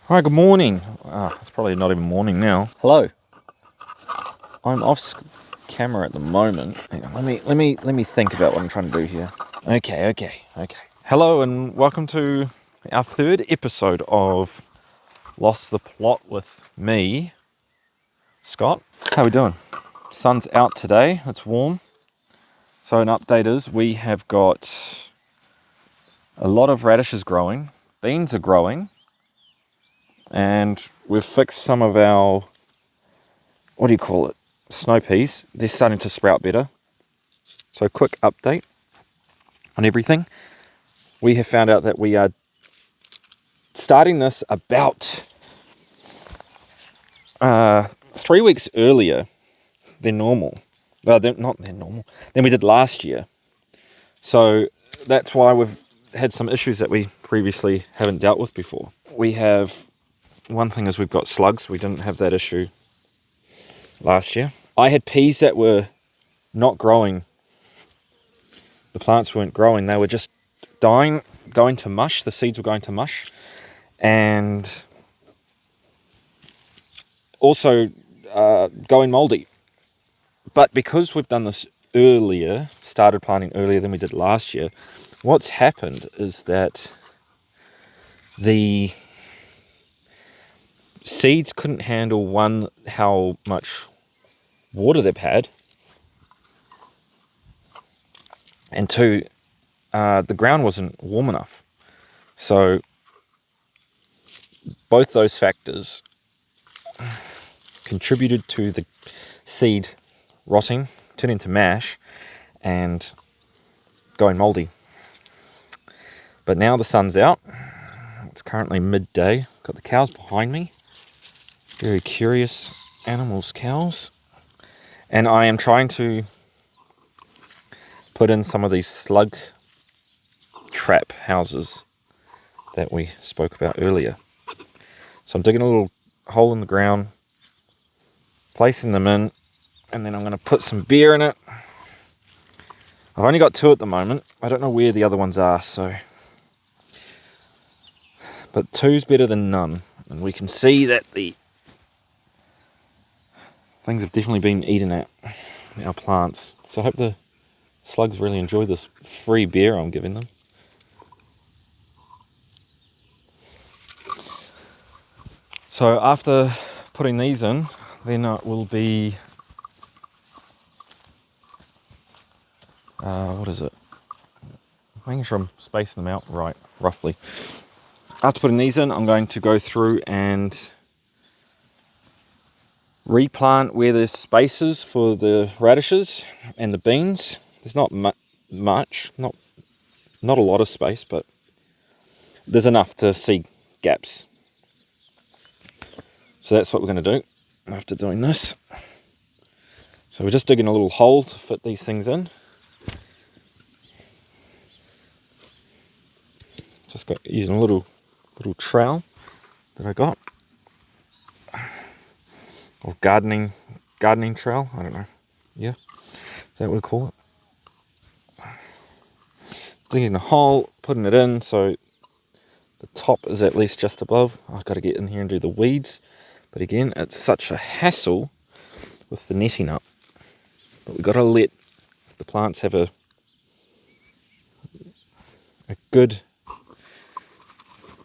Hi, good morning. It's probably not even morning now. Hello. I'm off camera at the moment. Hang on, let me think about what I'm trying to do here. Okay. Hello and welcome to our third episode of Lost the Plot with me, Scott. How are we doing? Sun's out today. It's warm. So an update is we have got a lot of radishes growing. Beans are growing. And we've fixed some of our, snow peas. They're starting to sprout better. So quick update on everything. We have found out that we are starting this about 3 weeks earlier than normal. Well, not than normal, than we did last year. So that's why we've had some issues that we previously haven't dealt with before. We have, one thing is we've got slugs. We didn't have that issue last year. I had peas that were not growing. The plants weren't growing. They were just dying, going to mush. The seeds were going to mush. And also going moldy. But because we've done this earlier, started planting earlier than we did last year, what's happened is that the seeds couldn't handle, one, how much water they've had, and two, the ground wasn't warm enough. So both those factors contributed to the seed rotting, turning to mash, and going moldy. But now the sun's out. It's currently midday. Got the cows behind me. Very curious animals, cows. And I am trying to put in some of these slug trap houses that we spoke about earlier. So I'm digging a little hole in the ground, placing them in, and then I'm going to put some beer in it. I've only got 2 at the moment. I don't know where the other ones are, so... But 2's better than none. And we can see that the things have definitely been eating at our plants. So I hope the slugs really enjoy this free beer I'm giving them. So after putting these in, then it will be... what is it? Making sure I'm spacing them out right, roughly. After putting these in, I'm going to go through and replant where there's spaces for the radishes and the beans. There's not much, not a lot of space, but there's enough to see gaps. So that's what we're going to do after doing this. So we're just digging a little hole to fit these things in. Just got using a little trowel that I got, or gardening trowel. I don't know. Yeah, is that what we call it? Digging a hole, putting it in so the top is at least just above. I've got to get in here and do the weeds, but again, it's such a hassle with the netting up. But we've got to let the plants have a good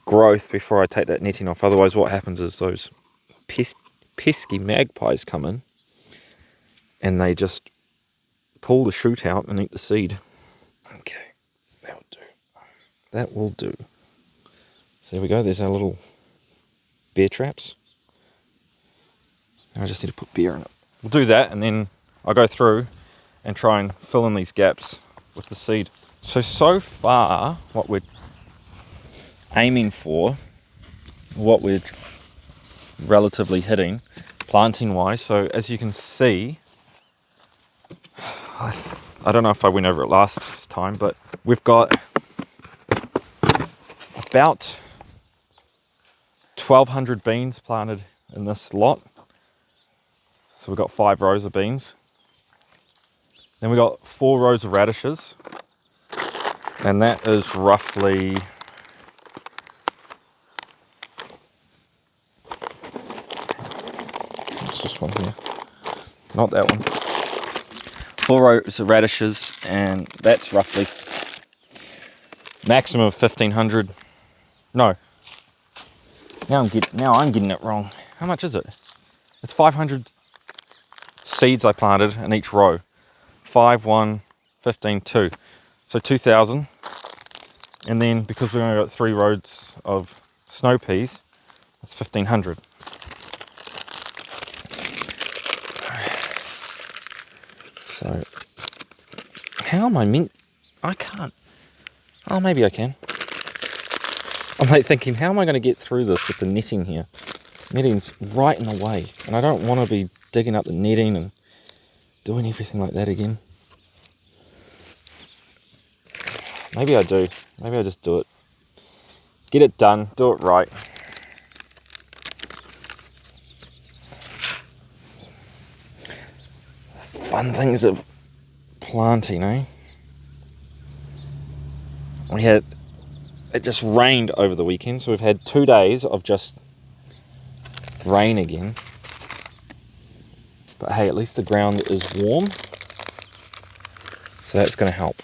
growth before I take that netting off. Otherwise, what happens is those pesky magpies come in and they just pull the shoot out and eat the seed. Okay, that'll do. That will do. So there we go. There's our little bear traps. Now I just need to put beer in it. We'll do that, and then I'll go through and try and fill in these gaps with the seed. So far, what we're aiming for, what we're relatively hitting, planting wise. So as you can see, I don't know if I went over it last time, but we've got about 1,200 beans planted in this lot. So we've got 5 rows of beans. Then we've got 4 rows of radishes. And that is roughly What's this one here? Not that one. 4 rows of radishes, and that's roughly maximum of 1,500. No. Now I'm getting it wrong. How much is it? It's 500 seeds I planted in each row. 5, 1, 15, 2. So 2,000. And then because we've only got 3 rows of snow peas, that's 1,500. So how am I meant? I can't. Oh, maybe I can. I'm like thinking, how am I going to get through this with the netting here? Netting's right in the way, and I don't want to be digging up the netting and doing everything like that again. Maybe I do. Maybe I just do it. Get it done. Do it right. Fun things of planting, eh? It just rained over the weekend, so we've had 2 days of just rain again. But hey, at least the ground is warm, so that's going to help.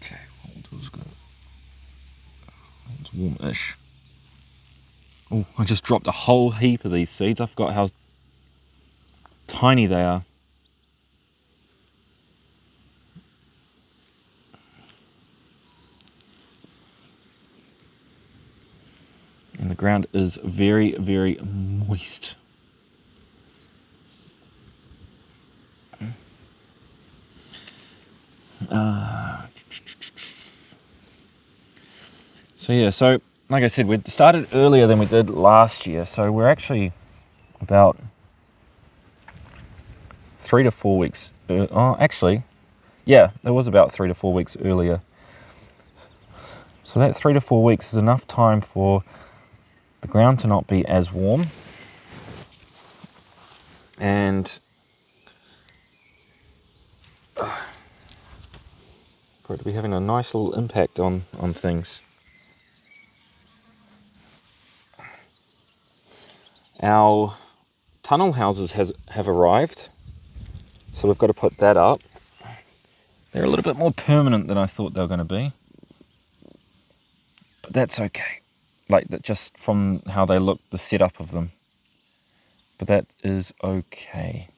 Okay, it's warmish. Oh, I just dropped a whole heap of these seeds. I forgot how tiny they are. And the ground is very, very moist. So like I said, we started earlier than we did last year. So we're actually about 3 to 4 weeks. It was about 3 to 4 weeks earlier. So that 3 to 4 weeks is enough time for the ground to not be as warm and for it to be having a nice little impact on things. Our tunnel houses have arrived, so we've got to put that up. They're a little bit more permanent than I thought they were going to be, but that's okay. Like that, just from how they look, the setup of them. But that is okay.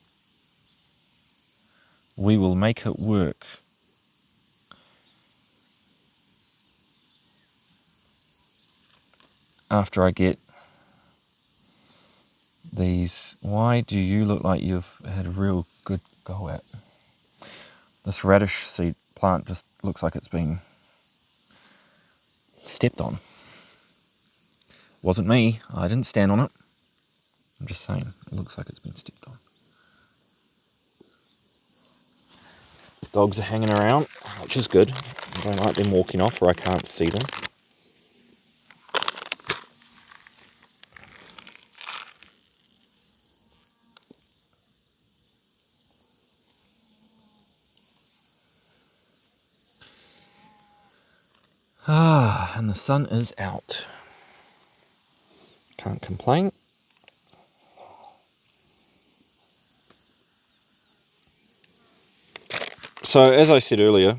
We will make it work. After I get these, why do you look like you've had a real good go at? This radish seed plant just looks like it's been stepped on. Wasn't me, I didn't stand on it. I'm just saying, it looks like it's been stepped on. Dogs are hanging around, which is good. I don't like them walking off where I can't see them. And the sun is out. Can't complain. So as I said earlier,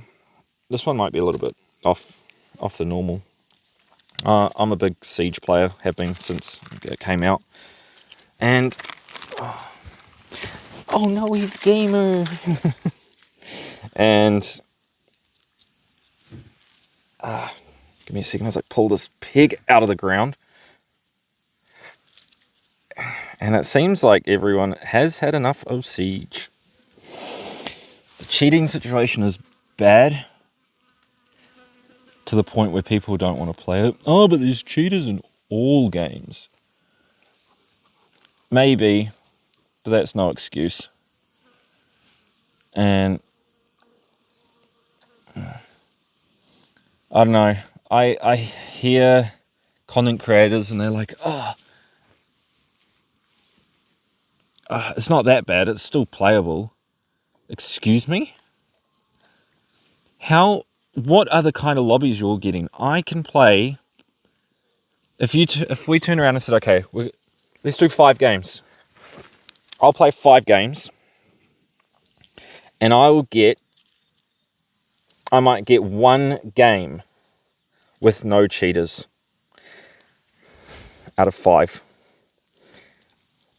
this one might be a little bit off the normal. I'm a big Siege player, have been since it came out. And oh no, he's gamer. And give me a second as I pull this pig out of the ground. And it seems like everyone has had enough of Siege. The cheating situation is bad to the point where people don't want to play it. Oh, but there's cheaters in all games. Maybe, but that's no excuse. And I don't know. I hear content creators and they're like, it's not that bad. It's still playable. Excuse me? What are the kind of lobbies you're getting? I can play if we turn around and said, okay, let's do 5 games. I'll play 5 games, and I might get 1 game with no cheaters out of 5.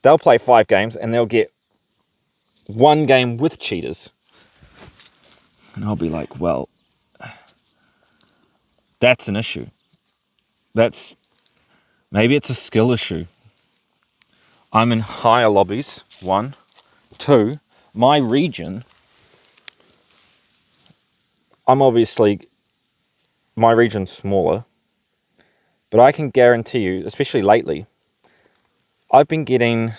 They'll play 5 games, and they'll get 1 game with cheaters. And I'll be like, well, that's an issue. Maybe it's a skill issue. I'm in higher lobbies, 1. 2, my region, my region's smaller, but I can guarantee you, especially lately, I've been getting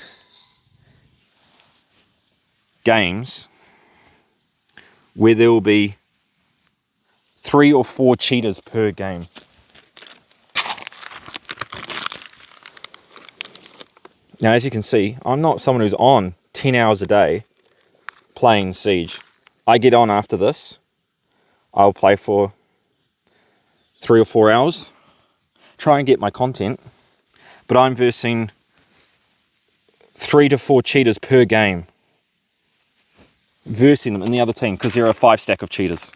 games where there will be 3 or 4 cheaters per game. Now, as you can see, I'm not someone who's on 10 hours a day playing Siege. I get on after this. I'll play for 3 or 4 hours, try and get my content, but I'm versing 3 to 4 cheaters per game. Versing them in the other team because there are a 5 stack of cheaters.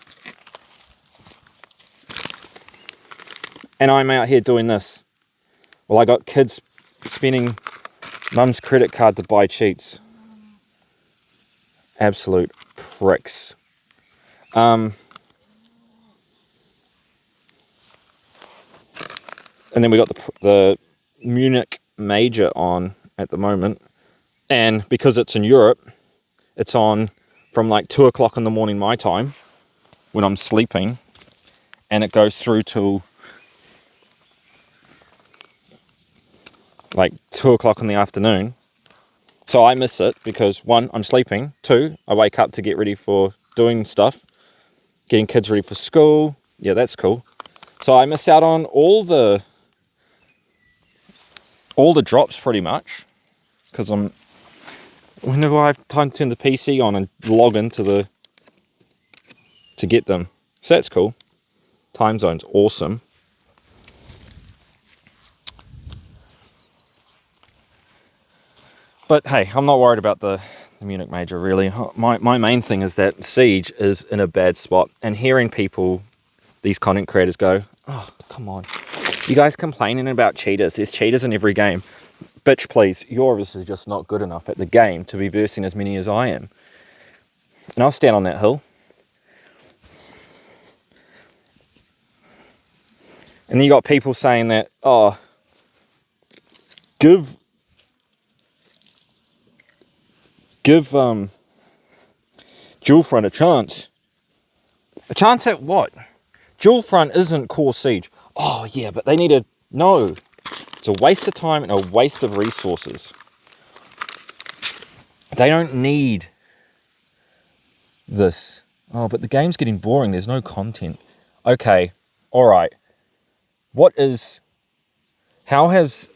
And I'm out here doing this. Well, I got kids spending mum's credit card to buy cheats. Absolute pricks. And then we got the Munich Major on at the moment. And because it's in Europe, it's on from like 2 o'clock in the morning my time when I'm sleeping. And it goes through till like 2 o'clock in the afternoon. So I miss it because 1, I'm sleeping. 2, I wake up to get ready for doing stuff, getting kids ready for school. Yeah, that's cool. So I miss out on all the drops pretty much because whenever I have time to turn the PC on and log into to get them. So that's cool. Time zone's awesome. But hey, I'm not worried about the Munich Major really. My main thing is that Siege is in a bad spot, and hearing people, these content creators go, oh, come on. You guys complaining about cheaters. There's cheaters in every game. Bitch, please, you're obviously just not good enough at the game to be versing as many as I am. And I'll stand on that hill. And then you got people saying that, oh, give Dual Front a chance. A chance at what? Dual Front isn't core Siege. Oh yeah, but they need to... No. It's a waste of time and a waste of resources. They don't need this. Oh, but the game's getting boring. There's no content. Okay, alright. How has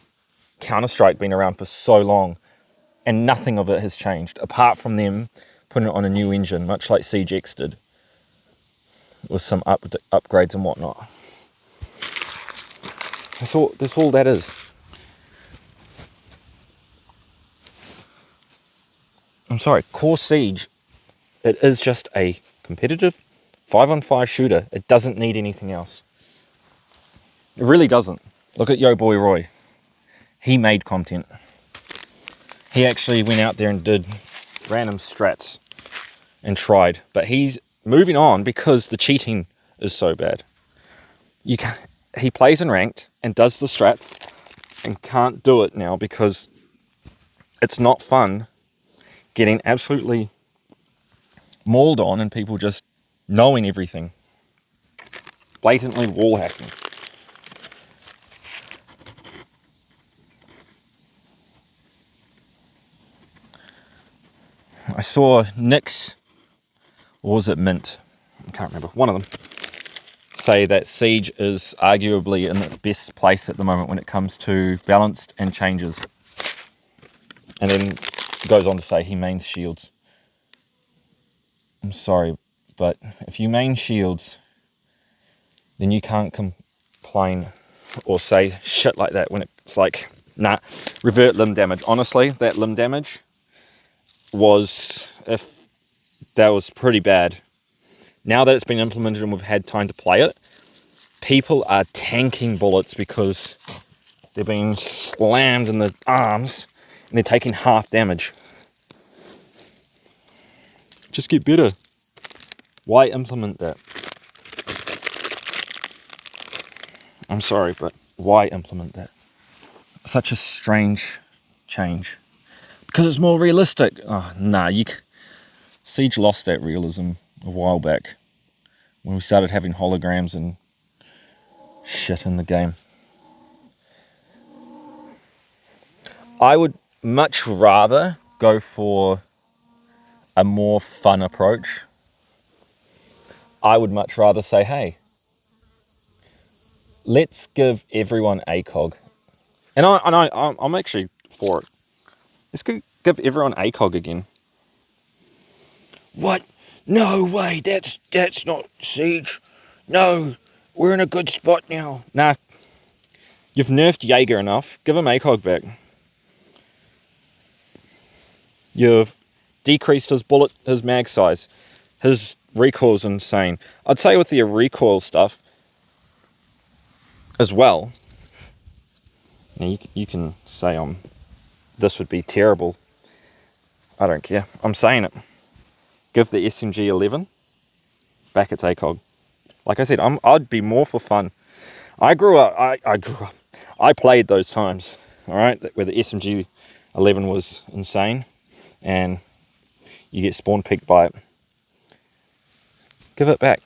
Counter-Strike been around for so long and nothing of it has changed, apart from them putting it on a new engine, much like Siege X did, with some upgrades and whatnot. That's all that is. I'm sorry, core Siege, it is just a competitive 5-on-5 shooter. It doesn't need anything else. It really doesn't. Look at Yo Boy Roy. He made content. He actually went out there and did random strats and tried, but he's moving on because the cheating is so bad. He plays in ranked and does the strats and can't do it now because it's not fun getting absolutely mauled on and people just knowing everything. Blatantly wall hacking. I saw Nyx, or was it Mint? I can't remember. One of them say that Siege is arguably in the best place at the moment when it comes to balanced and changes. And then goes on to say he mains shields. I'm sorry, but if you main shields, then you can't complain. or say shit like that when it's like, nah, revert limb damage. Honestly, that limb damage was, if that was pretty bad. Now that it's been implemented and we've had time to play it, people are tanking bullets because they're being slammed in the arms and they're taking half damage. Just get better. Why implement that? I'm sorry, but why implement that? Such a strange change. Because it's more realistic. Oh, nah, Siege lost that realism a while back when we started having holograms and shit in the game. I would much rather go for a more fun approach. I would much rather say, hey, let's give everyone ACOG. And I'm actually for it. Let's give everyone ACOG again. What? No way, that's not Siege. No, we're in a good spot now. Nah, you've nerfed Jaeger enough. Give him ACOG back. You've decreased his mag size. His recoil's insane. I'd say with the recoil stuff as well. Now you can say this would be terrible. I don't care. I'm saying it. Give the SMG 11 back its ACOG. Like I said, I'd be more for fun. I grew up. I played those times. All right, where the SMG 11 was insane, and you get spawn peeked by it. Give it back.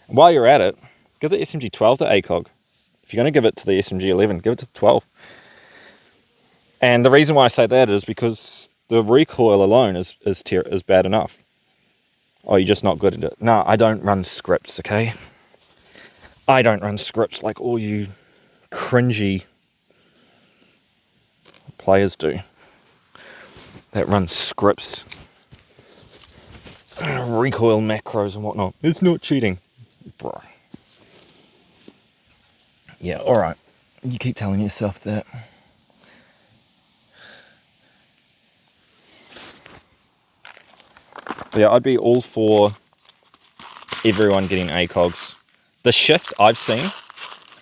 While you're at it, give the SMG 12 to ACOG. If you're going to give it to the SMG 11, give it to the 12. And the reason why I say that is because the recoil alone is bad enough. Oh, you're just not good at it. No, I don't run scripts, okay? I don't run scripts like all you cringy players do that run scripts, recoil macros and whatnot. It's not cheating, bro. Yeah, all right. You keep telling yourself that. But yeah, I'd be all for everyone getting ACOGs. The shift I've seen.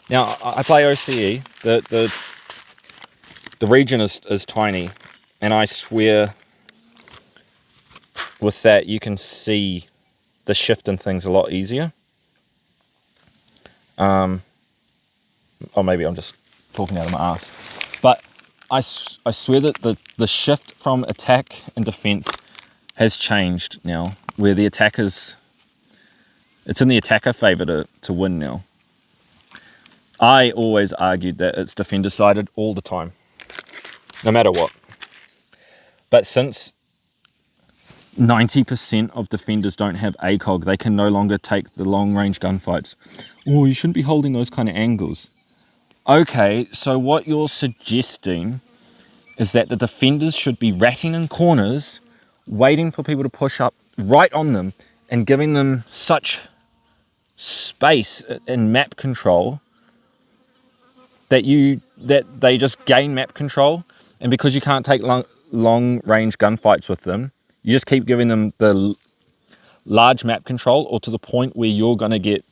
Now I play OCE. The region is tiny, and I swear with that you can see the shift in things a lot easier. Or maybe I'm just talking out of my ass. But I swear that the shift from attack and defense has changed now, where the attackers, it's in the attacker favor to win now. I always argued that it's defender sided all the time, no matter what. But since 90% of defenders don't have ACOG, they can no longer take the long range gunfights. Oh, you shouldn't be holding those kind of angles. Okay, so what you're suggesting is that the defenders should be ratting in corners, waiting for people to push up right on them and giving them such space in map control that they just gain map control, and because you can't take long range gunfights with them, you just keep giving them the large map control, or to the point where you're going to get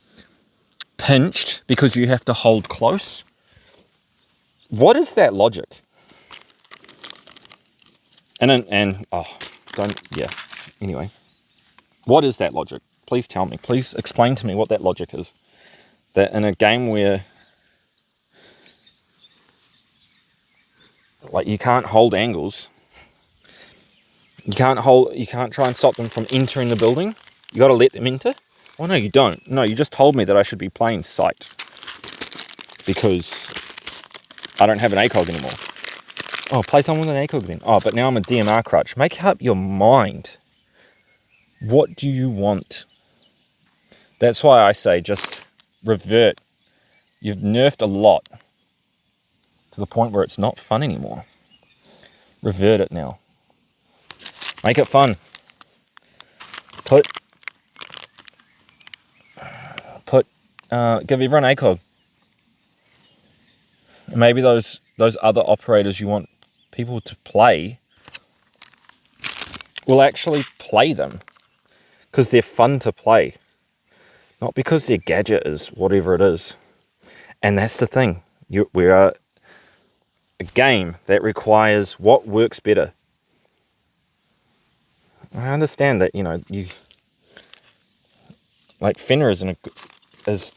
pinched because you have to hold close. What is that logic? Anyway, what is that logic? Please tell me. Please explain to me what that logic is. That in a game where like you can't hold angles, you can't try and stop them from entering the building. You got to let them enter. Oh no, you don't. No, you just told me that I should be playing sight because I don't have an ACOG anymore. Oh, play someone with an ACOG then. Oh, but now I'm a DMR crutch. Make up your mind. What do you want? That's why I say just revert. You've nerfed a lot to the point where it's not fun anymore. Revert it now. Make it fun. Give everyone ACOG. Maybe those other operators you want people to play will actually play them because they're fun to play, not because their gadget is whatever it is. And that's the thing. We are a game that requires what works better. I understand that, you like Fenrir is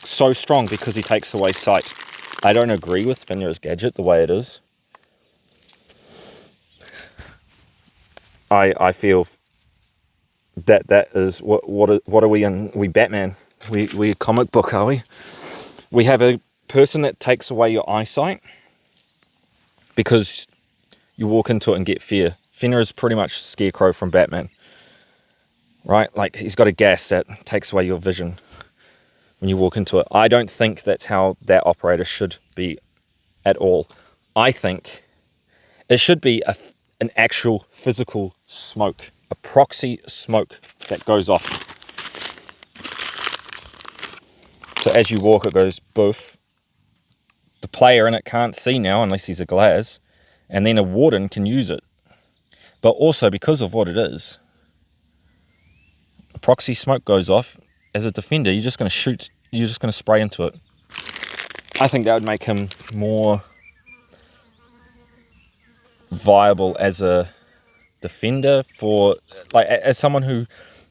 so strong because he takes away sight. I don't agree with Fenrir's gadget the way it is. I feel that is what are we in? We Batman. We a comic book, are we? We have a person that takes away your eyesight because you walk into it and get fear. Fenrir is pretty much Scarecrow from Batman, right? Like, he's got a gas that takes away your vision when you walk into it. I don't think that's how that operator should be at all. I think it should be an actual physical smoke, a proxy smoke that goes off. So as you walk, it goes boof. The player in it can't see now unless he's a glass, and then a warden can use it. But also, because of what it is, a proxy smoke goes off. As a defender, you're just going to shoot, you're just going to spray into it. I think that would make him more viable as a defender for, like, as someone who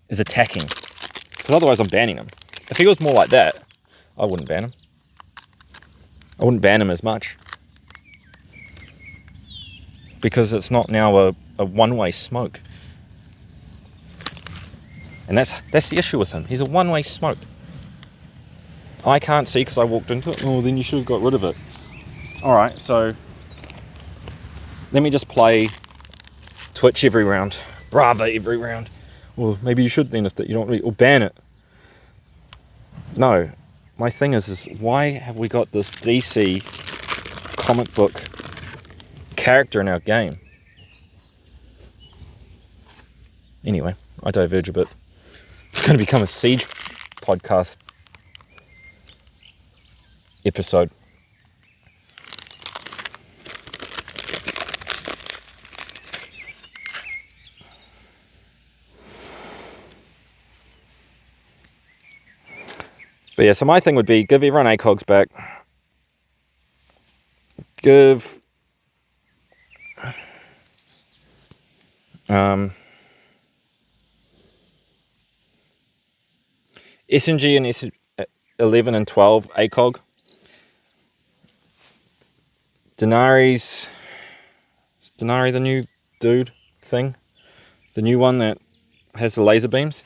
is attacking. Because otherwise I'm banning him. If he was more like that, I wouldn't ban him. I wouldn't ban him as much. Because it's not now a one-way smoke. And that's the issue with him. He's a one-way smoke. I can't see because I walked into it. Oh, then you should have got rid of it. Alright, so let me just play Twitch every round. Brava every round. Well, maybe you should then if you don't really, or ban it. No. My thing is why have we got this DC comic book character in our game? Anyway, I diverge a bit. It's going to become a Siege podcast episode. But yeah, so my thing would be give everyone ACOGs back. Give SMG and 11 and 12 ACOG. Denari's... Is Denari the new dude thing? The new one that has the laser beams?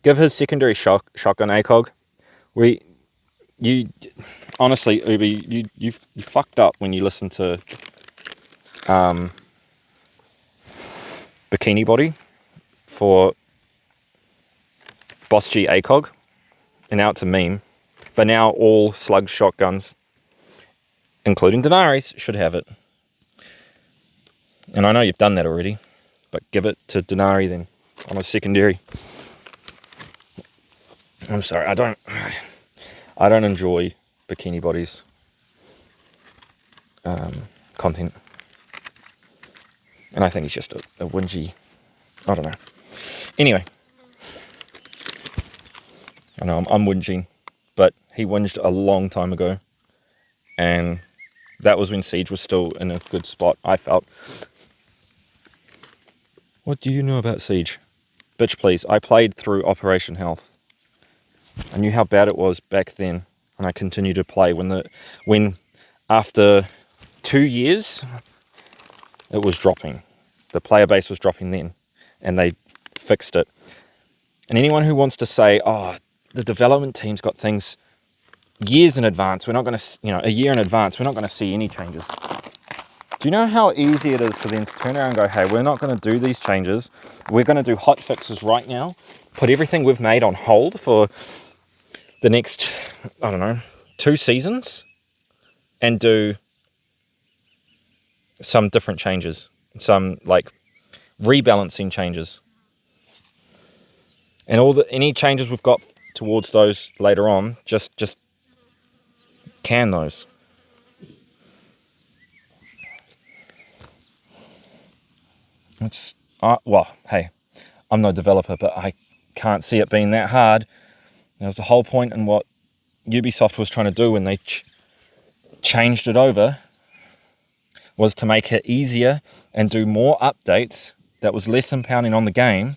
Give his secondary shotgun ACOG. Honestly, Ubi, you fucked up when you listened to Bikini Body for Boss G ACOG, and now it's a meme. But now all slug shotguns, including Denari's, should have it. And I know you've done that already, but give it to Denari then on a secondary. I'm sorry, I don't enjoy Bikini Body's content. And I think he's just a whingy, I don't know. Anyway, I know I'm whinging, but he whinged a long time ago. And that was when Siege was still in a good spot, I felt. What do you know about Siege? Bitch, please. I played through Operation Health. I knew how bad it was back then, and I continued to play when after 2 years it was dropping. The player base was dropping then, and they fixed it. And anyone who wants to say, oh, the development team's got things years in advance, we're not going to, a year in advance, we're not going to see any changes. Do you know how easy it is for them to turn around and go, hey, we're not going to do these changes. We're going to do hot fixes right now, put everything we've made on hold for the next, 2 seasons, and do some different changes, some like rebalancing changes. And any changes we've got towards those later on, just can those. It's, well, hey, I'm no developer, but I can't see it being that hard. That was the whole point in what Ubisoft was trying to do when they changed it over, was to make it easier and do more updates that was less impounding on the game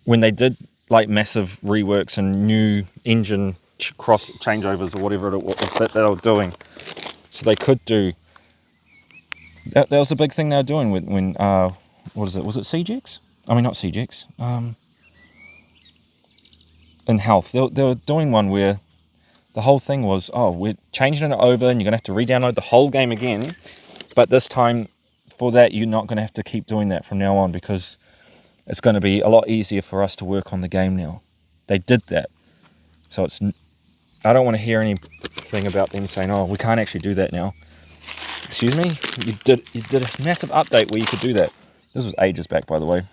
when they did like massive reworks and new engine cross changeovers or whatever it was that they were doing. So they could do that. That was a big thing they were doing when what is it? Was it CGX? I mean, not CGX. In health, they were doing one where the whole thing was, oh, we're changing it over and you're gonna have to re-download the whole game again. But this time, for that, you're not gonna have to keep doing that from now on, because it's going to be a lot easier for us to work on the game now. They did that. So it's, I don't want to hear anything about them saying, oh, we can't actually do that now. Excuse me? You did a massive update where you could do that. This was ages back, by the way.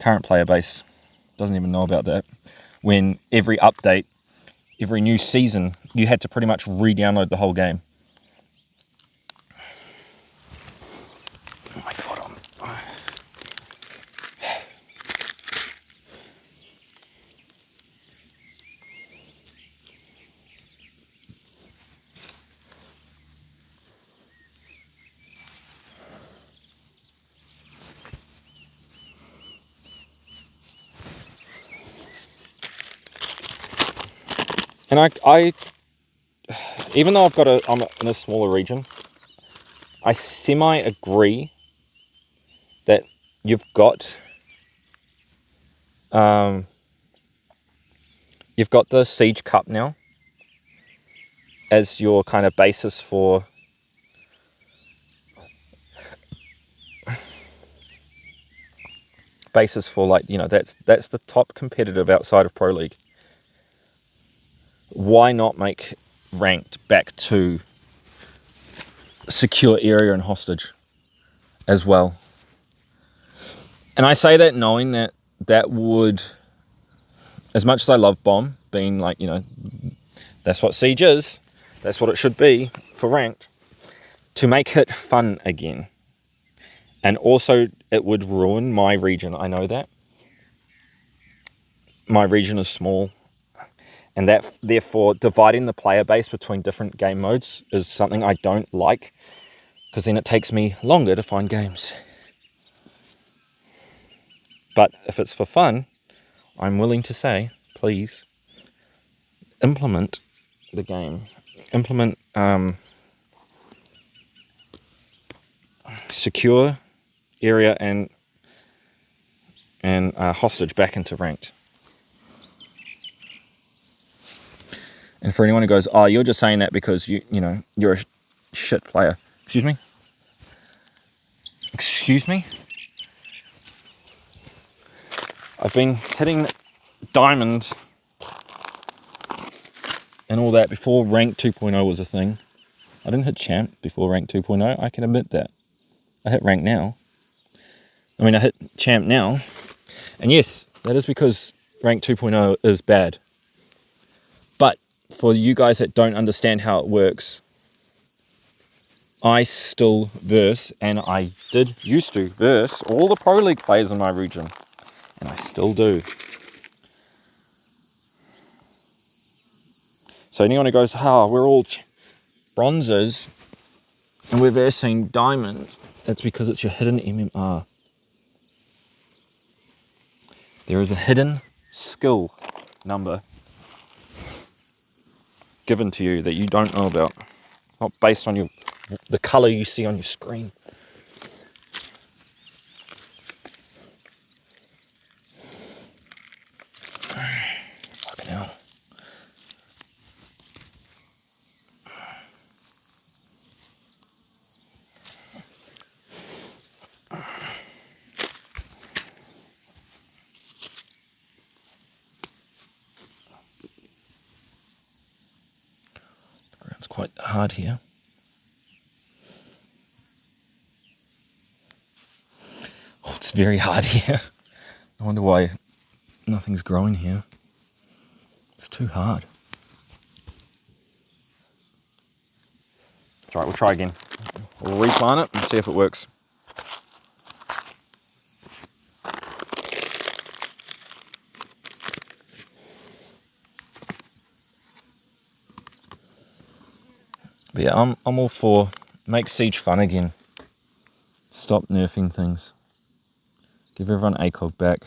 Current player base doesn't even know about that. When every update, every new season, you had to pretty much re-download the whole game. Oh my god, and I even though I'm in a smaller region, I semi-agree that you've got the Siege Cup now as your kind of basis for like, you know, that's the top competitive outside of Pro League. Why not make ranked back to secure area and hostage as well? And I say that knowing that would, as much as I love Bomb being like, you know, that's what Siege is, that's what it should be for ranked, to make it fun again. And also it would ruin my region. I know that my region is small, and that therefore dividing the player base between different game modes is something I don't like, because then it takes me longer to find games. But if it's for fun, I'm willing to say, please implement the game. Implement secure area and hostage back into ranked. And for anyone who goes, oh, you're just saying that because you know you're a shit player. Excuse me? Excuse me? I've been hitting diamond and all that before rank 2.0 was a thing. I didn't hit champ before rank 2.0. I can admit that. I hit rank now. I mean, I hit champ now. And yes, that is because rank 2.0 is bad. But for you guys that don't understand how it works, I still verse, and I did used to verse all the Pro League players in my region. And I still do. So anyone who goes, oh, we're all bronzes and we're versing diamonds, it's because it's your hidden MMR. There is a hidden skill number given to you that you don't know about, not based on the color you see on your screen. Fucking hell. The ground's quite hard here. Oh, it's very hard here. I wonder why nothing's growing here. It's too hard. It's alright, we'll try again. We'll replant it and see if it works. But yeah, I'm all for make Siege fun again. Stop nerfing things. Give everyone ACOG back.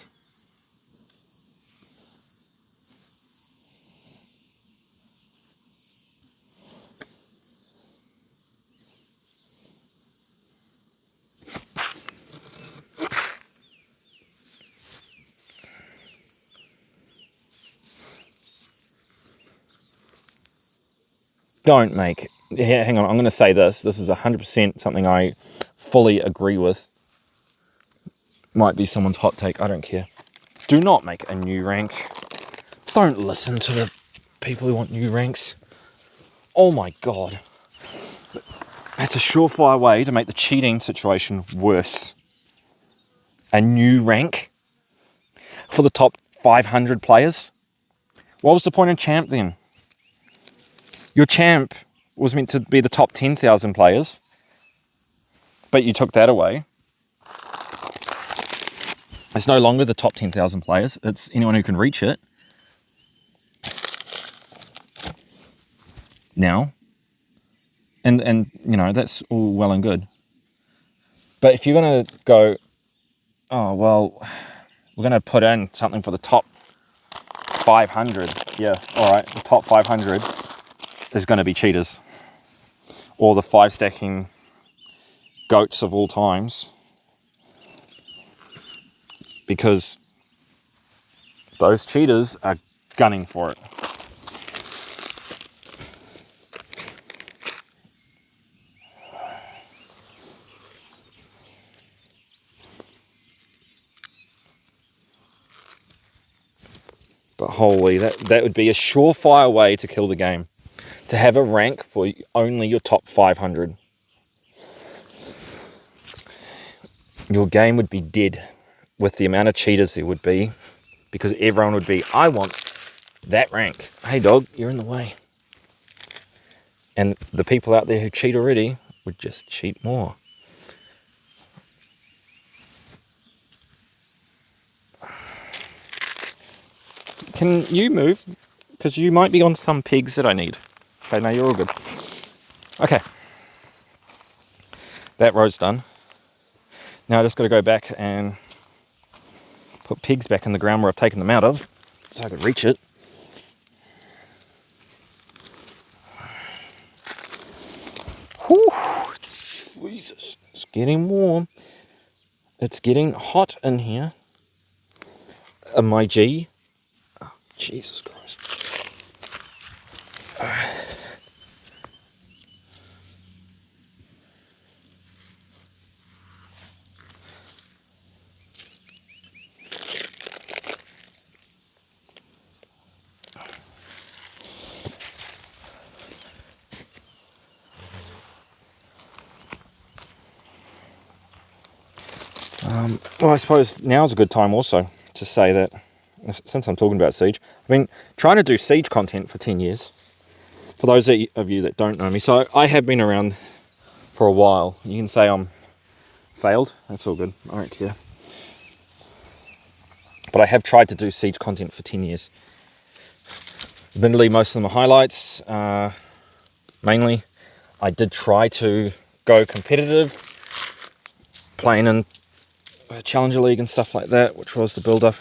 Don't make it. Yeah, hang on, I'm going to say this. This is 100% something I fully agree with. Might be someone's hot take, I don't care. Do not make a new rank. Don't listen to the people who want new ranks. Oh my god. That's a surefire way to make the cheating situation worse. A new rank for the top 500 players? What was the point of champ then? Your champ was meant to be the top 10,000 players, but you took that away. It's no longer the top 10,000 players. It's anyone who can reach it. Now. And you know, that's all well and good. But if you're going to go, oh, well, we're going to put in something for the top 500. Yeah, all right, the top 500 is going to be cheaters. Or the 5-stacking goats of all times. Because those cheaters are gunning for it. But holy, that would be a surefire way to kill the game. To have a rank for only your top 500. Your game would be dead with the amount of cheaters there would be. Because everyone would be, I want that rank. Hey dog, you're in the way. And the people out there who cheat already would just cheat more. Can you move? Because you might be on some pigs that I need. Okay, no, you're all good. Okay. That road's done. Now I just got to go back and put pigs back in the ground where I've taken them out of, so I can reach it. Whew. Jesus, it's getting warm. It's getting hot in here. My G. Oh, Jesus Christ. Well, I suppose now's a good time also to say that, since I'm talking about Siege, I've been trying to do Siege content for 10 years. For those of you that don't know me, so I have been around for a while. You can say I'm failed, that's all good, I don't care. But I have tried to do Siege content for 10 years. Admittedly, most of them are highlights, mainly. I did try to go competitive, playing in Challenger League and stuff like that, which was the build-up.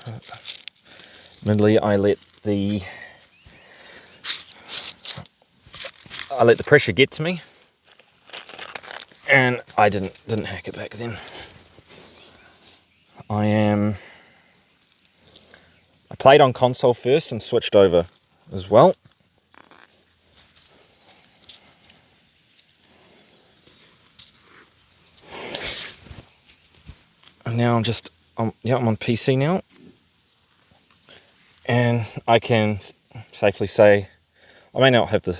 Admittedly, I let the pressure get to me, and I didn't hack it back then. I played on console first and switched over as well. And now I'm on PC now. And I can safely say, I may not have the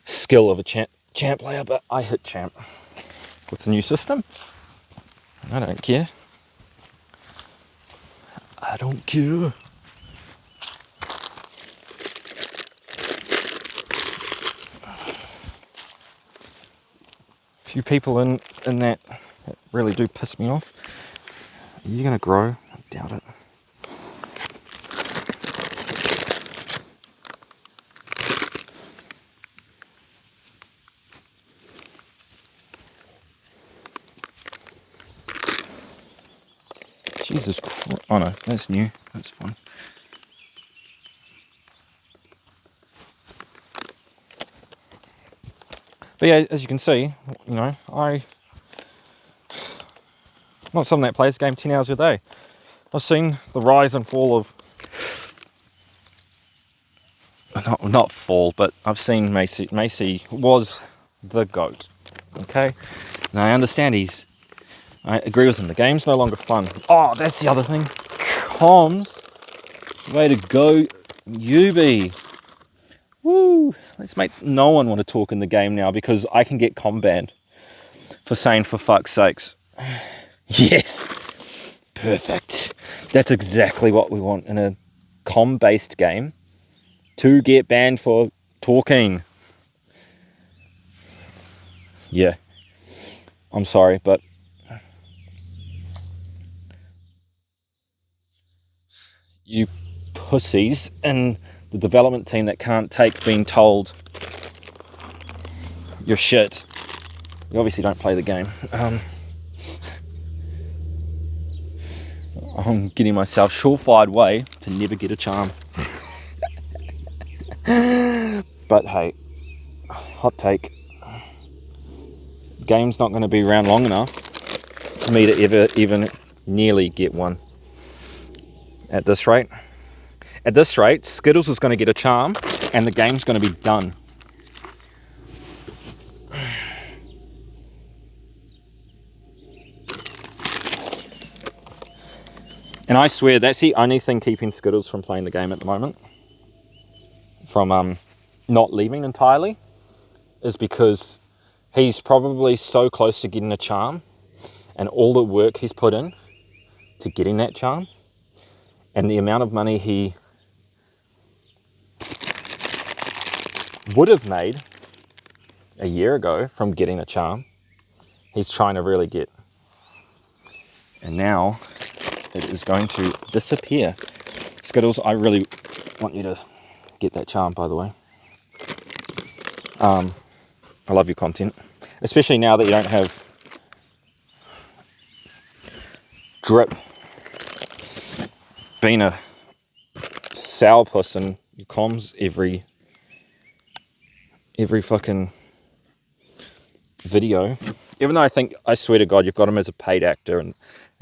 skill of a champ player, but I hit champ with the new system. I don't care. I don't care. Few people in that really do piss me off. Are you gonna grow? I doubt it. Jesus Christ. Oh no, that's new. That's fine. But yeah, as you can see, you know, I'm not someone that plays the game 10 hours a day. I've seen the rise and fall of, not fall, but I've seen Macy. Macy was the GOAT, okay? And I understand I agree with him. The game's no longer fun. Oh, that's the other thing. Comms. Way to go, Yubi. Woo. Let's make no one want to talk in the game now because I can get comm banned for saying for fuck's sakes. Yes. Perfect. That's exactly what we want in a comm-based game. To get banned for talking. Yeah. I'm sorry, but you pussies in the development team that can't take being told you're shit. You obviously don't play the game. I'm getting myself surefire way to never get a charm. But hey, hot take. Game's not going to be around long enough for me to ever even nearly get one. At this rate, Skittles is going to get a charm and the game's going to be done. And I swear that's the only thing keeping Skittles from playing the game at the moment, from not leaving entirely, is because he's probably so close to getting a charm and all the work he's put in to getting that charm and the amount of money he would have made a year ago from getting a charm, he's trying to really get. And now it is going to disappear. Skittles, I really want you to get that charm, by the way. I love your content, especially now that you don't have Drip being a sourpuss and your comms every fucking video. Even though I swear to God, you've got him as a paid actor and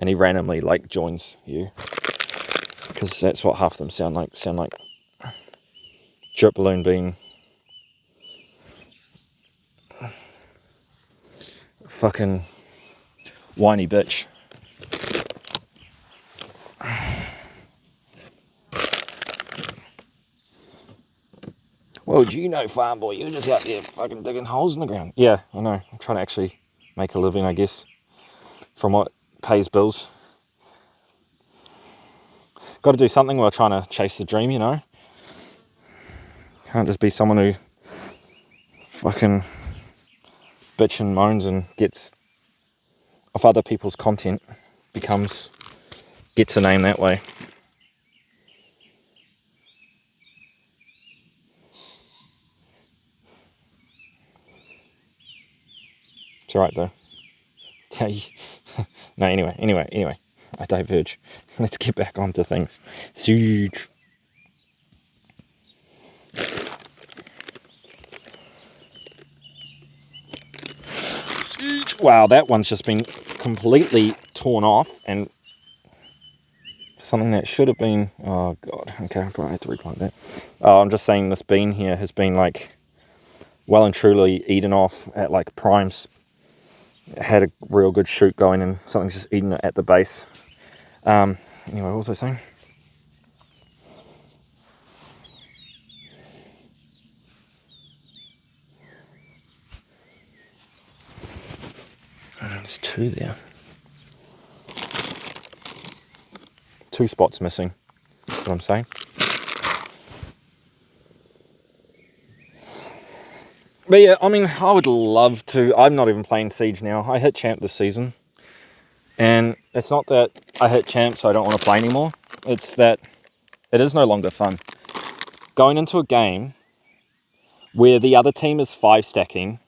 he randomly like joins you. Because that's what half of them sound like. Sound like Drip Balloon being fucking whiny bitch. Well, do you know, farm boy, you're just out there fucking digging holes in the ground. Yeah, I know. I'm trying to actually make a living, I guess, from what pays bills. Got to do something while trying to chase the dream, you know. Can't just be someone who fucking bitch and moans and gets off other people's content, gets a name that way. It's alright though. No, anyway, I diverge. Let's get back onto things. Siege. Wow, that one's just been completely torn off and something that should have been, oh god, okay, I probably have to replant that. I'm just saying this bean here has been like well and truly eaten off at like primes. It had a real good shoot going and something's just eaten it at the base. Anyway, what was I saying? There's two there. 2 spots missing. That's what I'm saying. But yeah, I mean, I would love to. I'm not even playing Siege now. I hit champ this season. And it's not that I hit champ so I don't want to play anymore. It's that it is no longer fun. Going into a game where the other team is 5 stacking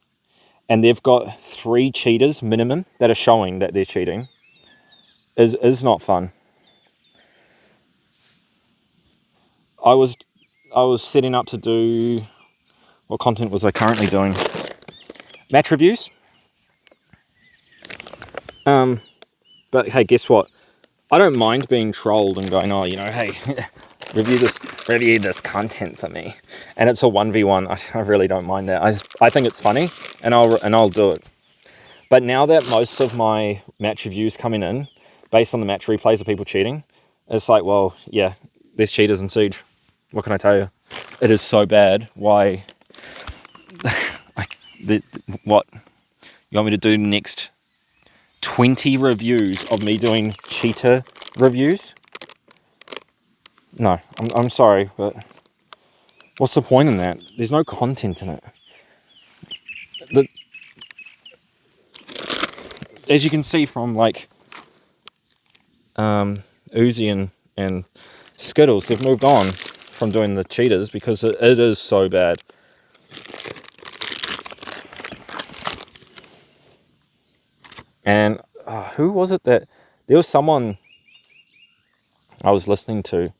and they've got 3 cheaters minimum that are showing that they're cheating is not fun. I was setting up to do, what content was I currently doing? Match reviews. But hey, guess what? I don't mind being trolled and going, oh, you know, hey, review this content for me. And it's a 1v1. I really don't mind that. I think it's funny, and I'll do it. But now that most of my match reviews coming in based on the match replays of people cheating, it's like, well, yeah, there's cheaters in Siege. What can I tell you? It is so bad. Why? What? You want me to do next 20 reviews of me doing cheater reviews? No, I'm sorry, but what's the point in that? There's no content in it. As you can see from like Uzi and Skittles, they've moved on from doing the cheaters because it is so bad. And who was it that there was someone I was listening to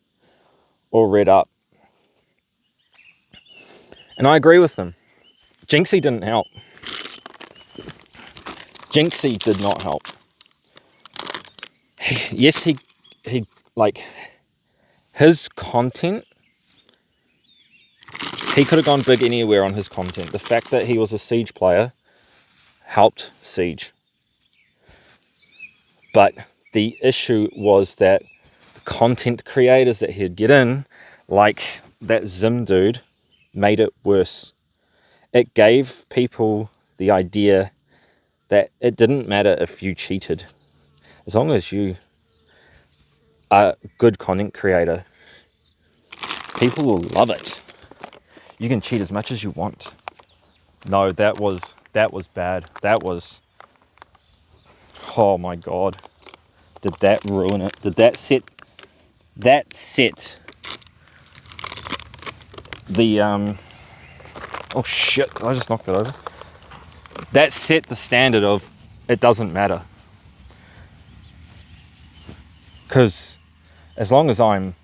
or read up, and I agree with them. Jinxie didn't help. Jinxie did not help. Yes, he like his content. He could have gone big anywhere on his content. The fact that he was a Siege player helped Siege. But the issue was that the content creators that he'd get in, like that Zim dude, made it worse. It gave people the idea that it didn't matter if you cheated. As long as you are a good content creator, people will love it. You can cheat as much as you want. No, that was bad. That was, oh my God. Did that ruin it? Did that set the oh shit, I just knocked it over. That set the standard of it doesn't matter. Because as long as I'm a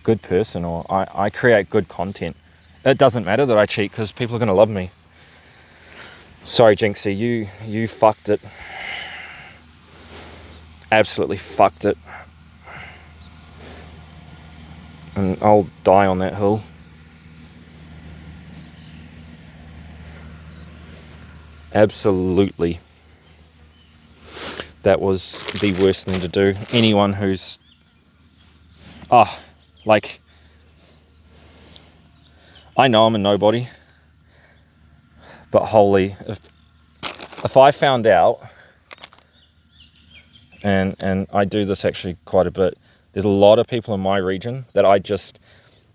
good person or I create good content, it doesn't matter that I cheat because people are going to love me. Sorry, Jinxie, you fucked it. Absolutely fucked it. And I'll die on that hill. Absolutely. That was the worst thing to do. Anyone who's like, I know I'm a nobody, but holy, if I found out, and I do this actually quite a bit, there's a lot of people in my region that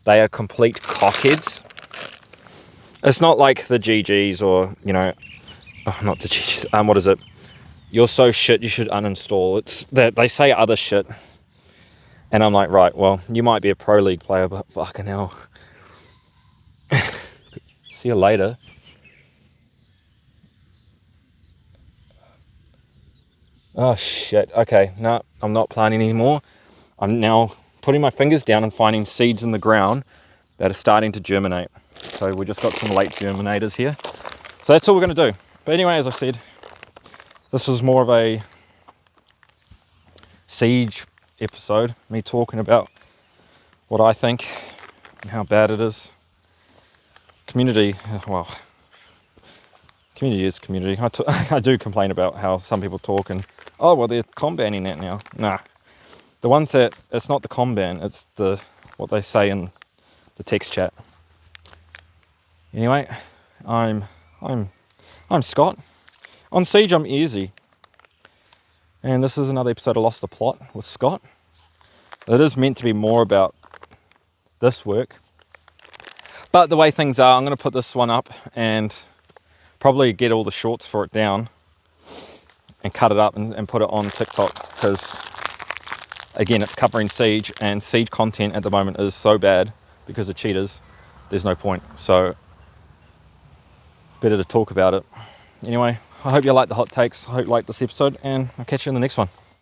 they are complete cockheads. It's not like the GGs or, you know, not the GGs, what is it? You're so shit, you should uninstall. It's that they say other shit. And I'm like, right, well, you might be a pro league player, but fucking hell. See you later. Oh shit, okay, no, I'm not planting anymore. I'm now putting my fingers down and finding seeds in the ground that are starting to germinate. So we just got some late germinators here. So that's all we're gonna do. But anyway, as I said, this was more of a Siege episode, me talking about what I think and how bad it is. Community, well, community is community. I do complain about how some people talk and, oh, well, they're combating that now. Nah, the ones that, it's not the comban, it's what they say in the text chat. Anyway, I'm Scott. On Siege, I'm easy. And this is another episode of Lost the Plot with Scott. It is meant to be more about this work. But the way things are, I'm going to put this one up and probably get all the shorts for it down and cut it up and put it on TikTok because, again, it's covering Siege, and Siege content at the moment is so bad because of cheaters. There's no point. So better to talk about it. Anyway, I hope you like the hot takes. I hope you like this episode, and I'll catch you in the next one.